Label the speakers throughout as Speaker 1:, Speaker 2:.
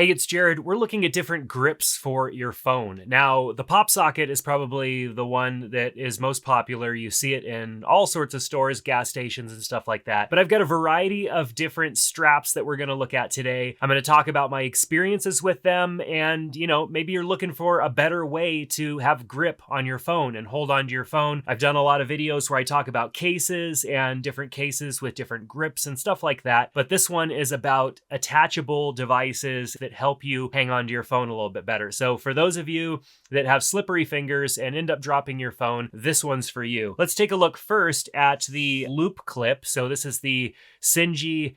Speaker 1: Hey, it's Jared. We're looking at different grips for your phone. Now, the PopSocket is probably the one that is most popular. You see it in all sorts of stores, gas stations, and stuff like that. But I've got a variety of different straps that we're going to look at today. I'm going to talk about my experiences with them, and, maybe you're looking for a better way to have grip on your phone and hold on to your phone. I've done a lot of videos where I talk about cases and different cases with different grips and stuff like that. But this one is about attachable devices that help you hang on to your phone a little bit better. So for those of you that have slippery fingers and end up dropping your phone, this one's for you. Let's take a look first at the loop clip. So this is the Sinji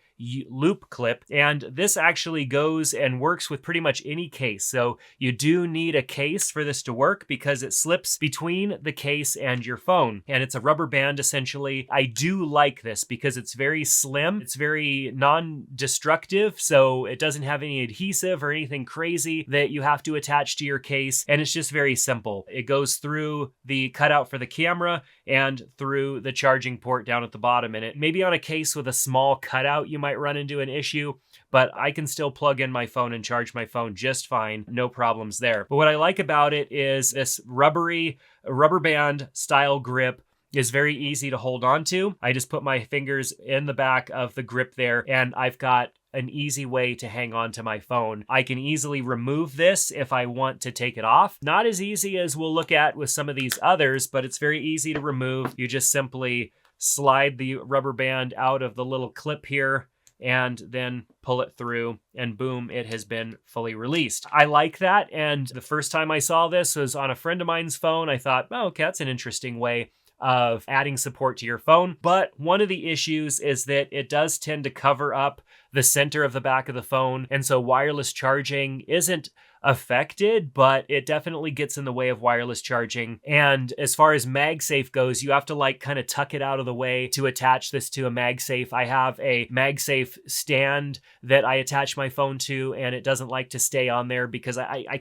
Speaker 1: loop clip, and this actually goes and works with pretty much any case. So you do need a case for this to work because it slips between the case and your phone, and it's a rubber band essentially. I do like this because it's very slim, it's very non-destructive, so it doesn't have any adhesive or anything crazy that you have to attach to your case, and it's just very simple. It goes through the cutout for the camera and through the charging port down at the bottom in it. Maybe on a case with a small cutout you might run into an issue, but I can still plug in my phone and charge my phone just fine. No problems there. But what I like about it is this rubber band style grip is very easy to hold on to. I just put my fingers in the back of the grip there, and I've got an easy way to hang on to my phone. I can easily remove this if I want to take it off. Not as easy as we'll look at with some of these others, but it's very easy to remove. You just simply slide the rubber band out of the little clip here and then pull it through, and boom, it has been fully released. I like that, and the first time I saw this was on a friend of mine's phone. I thought, oh, okay, that's an interesting way of adding support to your phone. But one of the issues is that it does tend to cover up the center of the back of the phone, and so wireless charging isn't affected, but it definitely gets in the way of wireless charging. And as far as MagSafe goes, you have to kind of tuck it out of the way to attach this to a MagSafe. I have a MagSafe stand that I attach my phone to, and it doesn't like to stay on there because I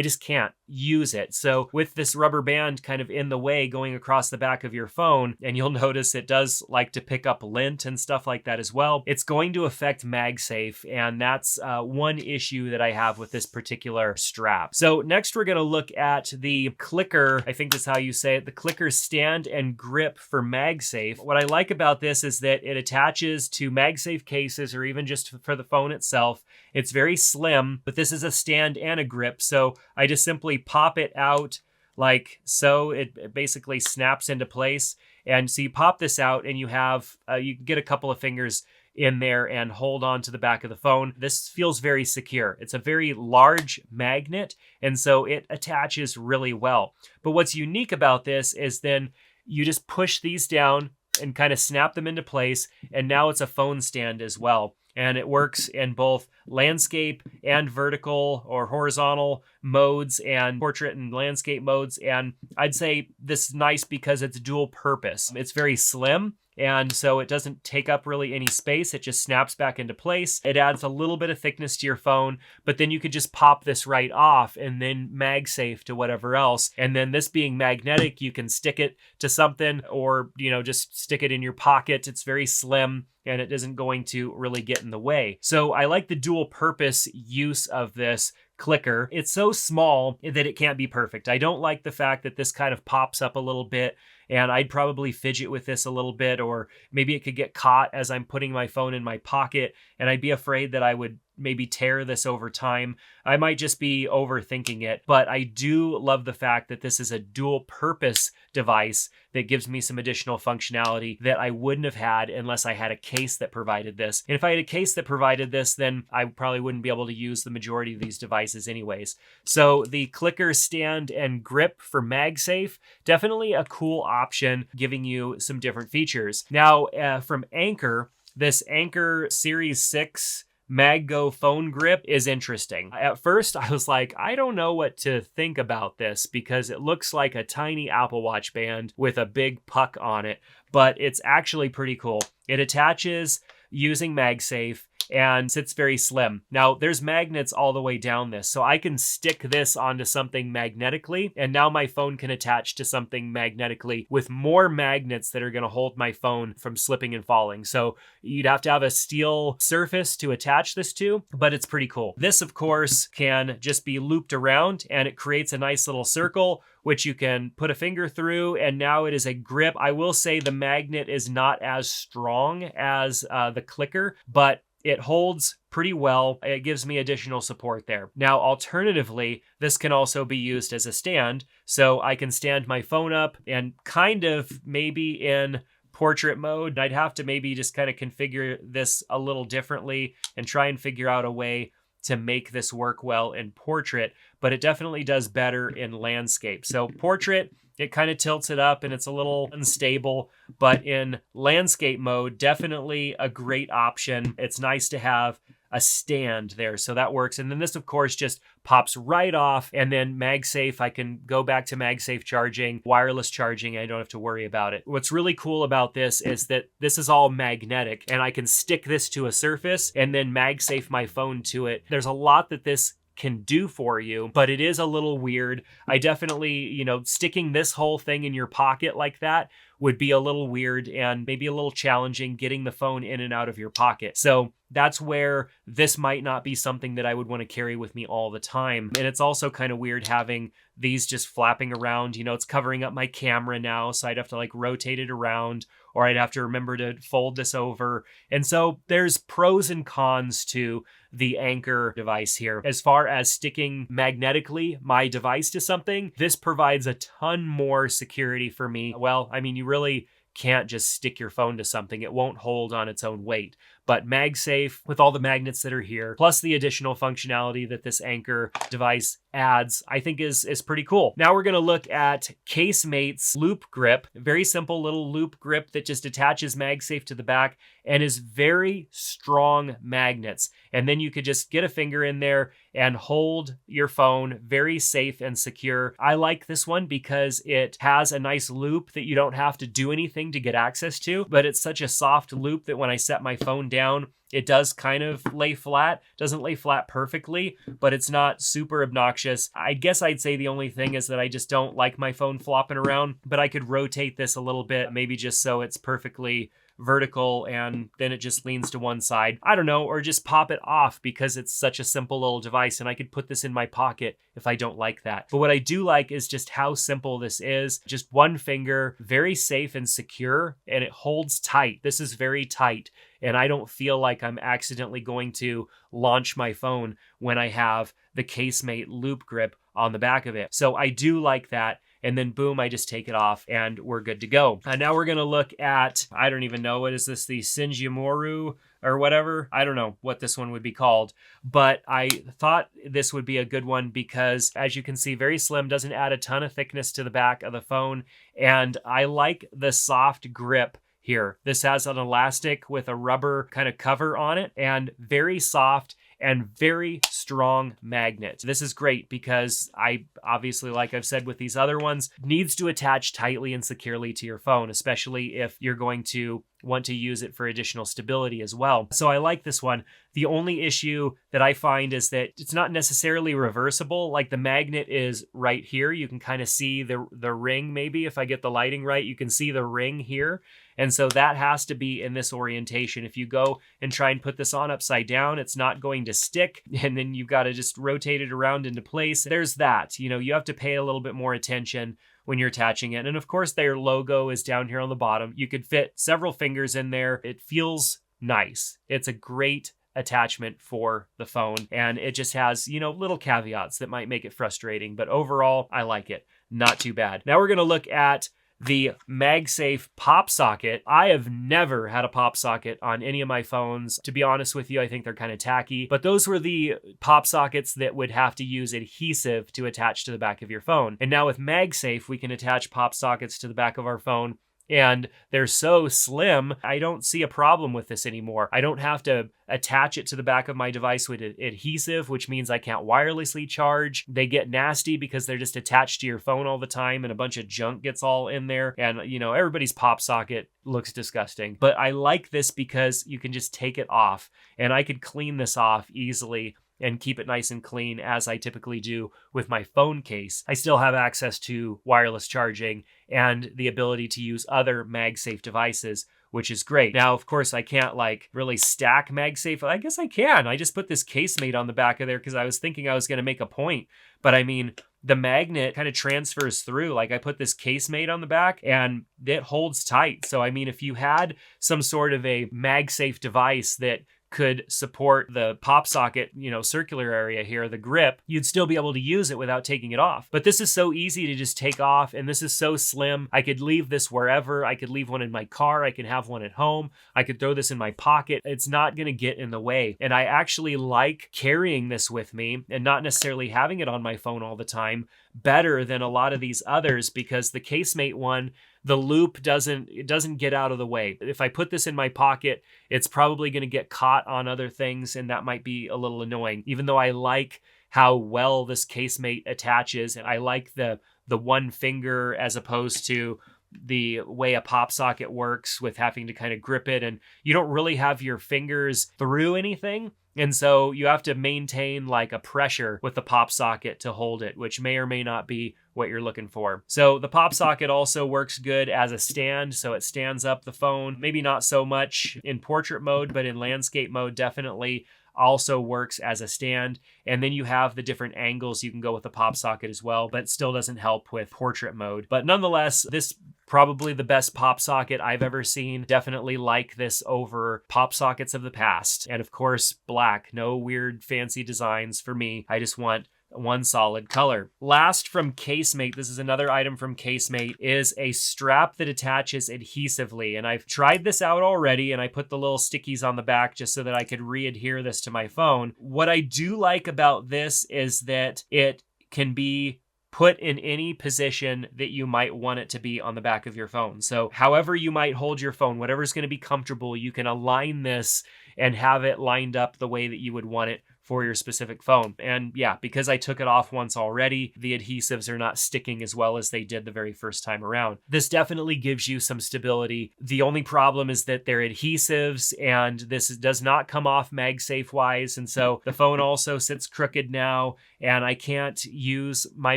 Speaker 1: just can't use it. So with this rubber band kind of in the way going across the back of your phone, and you'll notice it does like to pick up lint and stuff like that as well, it's going to affect MagSafe, and that's one issue that I have with this particular strap. So next we're going to look at the clicker, I think that's how you say it, the clicker stand and grip for MagSafe. What I like about this is that it attaches to MagSafe cases or even just for the phone itself. It's very slim, but this is a stand and a grip, so I just simply pop it out like so. It basically snaps into place, and so you pop this out and you have, you can get a couple of fingers in there and hold on to the back of the phone. This feels very secure. It's a very large magnet, and so it attaches really well. But what's unique about this is then you just push these down and kind of snap them into place, and now it's a phone stand as well. And it works in both landscape and vertical or horizontal modes and portrait and landscape modes. And I'd say this is nice because it's dual purpose. It's very slim, and so it doesn't take up really any space. It just snaps back into place. It adds a little bit of thickness to your phone, but then you could just pop this right off and then MagSafe to whatever else. And then this being magnetic, you can stick it to something or, just stick it in your pocket. It's very slim, and it isn't going to really get in the way. So I like the dual purpose use of this clicker. It's so small that it can't be perfect. I don't like the fact that this kind of pops up a little bit, and I'd probably fidget with this a little bit, or maybe it could get caught as I'm putting my phone in my pocket, and I'd be afraid that I would maybe tear this over time. I might just be overthinking it, but I do love the fact that this is a dual purpose device that gives me some additional functionality that I wouldn't have had unless I had a case that provided this. And if I had a case that provided this, then I probably wouldn't be able to use the majority of these devices anyways. So the clicker stand and grip for MagSafe, definitely a cool option, giving you some different features. Now, from Anker, this Anker Series 6 MagGo phone grip is interesting. At first, I was like, I don't know what to think about this because it looks like a tiny Apple Watch band with a big puck on it, but it's actually pretty cool. It attaches using MagSafe, and sits very slim. Now there's magnets all the way down this, so I can stick this onto something magnetically, and now my phone can attach to something magnetically with more magnets that are going to hold my phone from slipping and falling. So you'd have to have a steel surface to attach this to, but it's pretty cool. This, of course, can just be looped around, and it creates a nice little circle which you can put a finger through, and now it is a grip. I will say the magnet is not as strong as the clicker, but it holds pretty well. It gives me additional support there. Now, alternatively, this can also be used as a stand, so I can stand my phone up and kind of maybe in portrait mode. I'd have to maybe just kind of configure this a little differently and try and figure out a way to make this work well in portrait, but it definitely does better in landscape. So portrait, it kind of tilts it up and it's a little unstable, but in landscape mode, definitely a great option. It's nice to have a stand there, so that works. And then this, of course, just pops right off, and then MagSafe, I can go back to MagSafe charging, wireless charging, I don't have to worry about it. What's really cool about this is that this is all magnetic, and I can stick this to a surface and then MagSafe my phone to it. There's a lot that this can do for you, but it is a little weird. I definitely, sticking this whole thing in your pocket like that would be a little weird and maybe a little challenging getting the phone in and out of your pocket. So that's where this might not be something that I would want to carry with me all the time. And it's also kind of weird having these just flapping around. It's covering up my camera now, so I'd have to rotate it around, or I'd have to remember to fold this over. And so there's pros and cons to the Anker device here. As far as sticking magnetically my device to something, this provides a ton more security for me. Well, I mean, you really can't just stick your phone to something. It won't hold on its own weight. But MagSafe, with all the magnets that are here, plus the additional functionality that this Anker device adds, I think is pretty cool. Now we're going to look at Casemate's loop grip. Very simple little loop grip that just attaches MagSafe to the back and is very strong magnets. And then you could just get a finger in there and hold your phone, very safe and secure. I like this one because it has a nice loop that you don't have to do anything to get access to, but it's such a soft loop that when I set my phone down, it does kind of lay flat. Doesn't lay flat perfectly, but it's not super obnoxious. I guess I'd say the only thing is that I just don't like my phone flopping around, but I could rotate this a little bit, maybe just so it's perfectly vertical and then it just leans to one side. I don't know, or just pop it off because it's such a simple little device and I could put this in my pocket if I don't like that. But what I do like is just how simple this is. Just one finger, very safe and secure, and it holds tight. This is very tight, and I don't feel like I'm accidentally going to launch my phone when I have the Casemate loop grip on the back of it. So I do like that. And then boom, I just take it off and we're good to go. Now we're gonna look at, I don't even know, what is this, the Sinji or whatever? I don't know what this one would be called, but I thought this would be a good one because, as you can see, very slim, doesn't add a ton of thickness to the back of the phone. And I like the soft grip here. This has an elastic with a rubber kind of cover on it and very soft and very strong magnet. This is great because I obviously, like I've said with these other ones, needs to attach tightly and securely to your phone, especially if you're going to want to use it for additional stability as well. So I like this one. The only issue that I find is that it's not necessarily reversible. Like the magnet is right here. You can kind of see the ring, maybe if I get the lighting right, you can see the ring here. And so that has to be in this orientation. If you go and try and put this on upside down, it's not going to stick. And then you've got to just rotate it around into place. There's that. You have to pay a little bit more attention when you're attaching it. And of course, their logo is down here on the bottom. You could fit several fingers in there. It feels nice. It's a great attachment for the phone. And it just has, little caveats that might make it frustrating. But overall, I like it. Not too bad. Now we're going to look at the MagSafe PopSocket. I have never had a PopSocket on any of my phones. To be honest with you, I think they're kind of tacky, but those were the PopSockets that would have to use adhesive to attach to the back of your phone. And now with MagSafe, we can attach PopSockets to the back of our phone and they're so slim, I don't see a problem with this anymore. I don't have to attach it to the back of my device with adhesive, which means I can't wirelessly charge. They get nasty because they're just attached to your phone all the time and a bunch of junk gets all in there. And, you know, everybody's PopSocket looks disgusting. But I like this because you can just take it off, and I could clean this off easily and keep it nice and clean as I typically do with my phone case. I still have access to wireless charging and the ability to use other MagSafe devices, which is great. Now, of course, I can't like really stack MagSafe. I guess I can. I just put this casemate on the back of there because I was thinking I was going to make a point. But I mean, the magnet kind of transfers through. Like I put this casemate on the back and it holds tight. So I mean, if you had some sort of a MagSafe device that could support the PopSocket, you know, circular area here, the grip, you'd still be able to use it without taking it off. But this is so easy to just take off, and this is so slim. I could leave this wherever. I could leave one in my car. I can have one at home. I could throw this in my pocket. It's not going to get in the way. And I actually like carrying this with me and not necessarily having it on my phone all the time better than a lot of these others, because the casemate one, the loop doesn't get out of the way. If I put this in my pocket, it's probably going to get caught on other things, and that might be a little annoying. Even though I like how well this casemate attaches, and I like the one finger as opposed to the way a PopSocket works with having to kind of grip it, and you don't really have your fingers through anything. And so you have to maintain like a pressure with the PopSocket to hold it, which may or may not be what you're looking for. So the PopSocket also works good as a stand, so it stands up the phone. Maybe not so much in portrait mode, but in landscape mode definitely also works as a stand. And then you have the different angles you can go with the PopSocket as well, but still doesn't help with portrait mode. But nonetheless, this probably the best PopSocket I've ever seen. Definitely like this over PopSockets of the past. And of course, black. No weird fancy designs for me. I just want one solid color. Last from Casemate, this is another item from Casemate, is a strap that attaches adhesively. And I've tried this out already, and I put the little stickies on the back just so that I could re-adhere this to my phone. What I do like about this is that it can be put in any position that you might want it to be on the back of your phone. So however you might hold your phone, whatever's going to be comfortable, you can align this and have it lined up the way that you would want it for your specific phone. And yeah, because I took it off once already, the adhesives are not sticking as well as they did the very first time around. This definitely gives you some stability. The only problem is that they're adhesives, and this does not come off MagSafe wise. And so the phone also sits crooked now, and I can't use my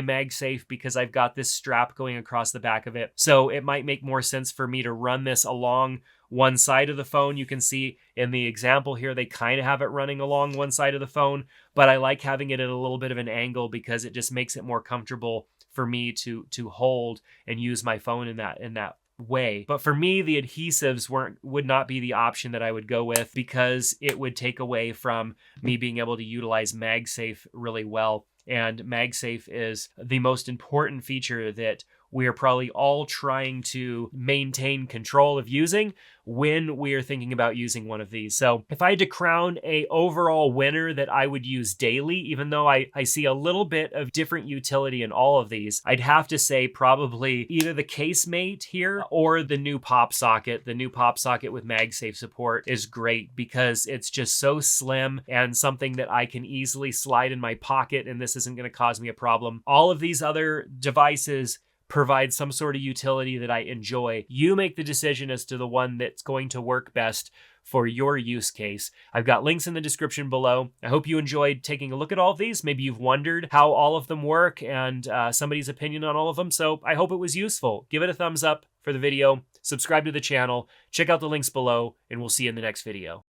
Speaker 1: MagSafe because I've got this strap going across the back of it. So it might make more sense for me to run this along one side of the phone. You can see in the example here, they kind of have it running along one side of the phone, but I like having it at a little bit of an angle because it just makes it more comfortable for me to hold and use my phone in that way. But for me, the adhesives would not be the option that I would go with, because it would take away from me being able to utilize MagSafe really well. And MagSafe is the most important feature that we are probably all trying to maintain control of using when we are thinking about using one of these. So if I had to crown a overall winner that I would use daily, even though I see a little bit of different utility in all of these, I'd have to say probably either the Casemate here or the new PopSocket. The new PopSocket with MagSafe support is great because it's just so slim and something that I can easily slide in my pocket, and this isn't going to cause me a problem. All of these other devices provide some sort of utility that I enjoy. You make the decision as to the one that's going to work best for your use case. I've got links in the description below. I hope you enjoyed taking a look at all of these. Maybe you've wondered how all of them work and somebody's opinion on all of them. So I hope it was useful. Give it a thumbs up for the video, subscribe to the channel, check out the links below, and we'll see you in the next video.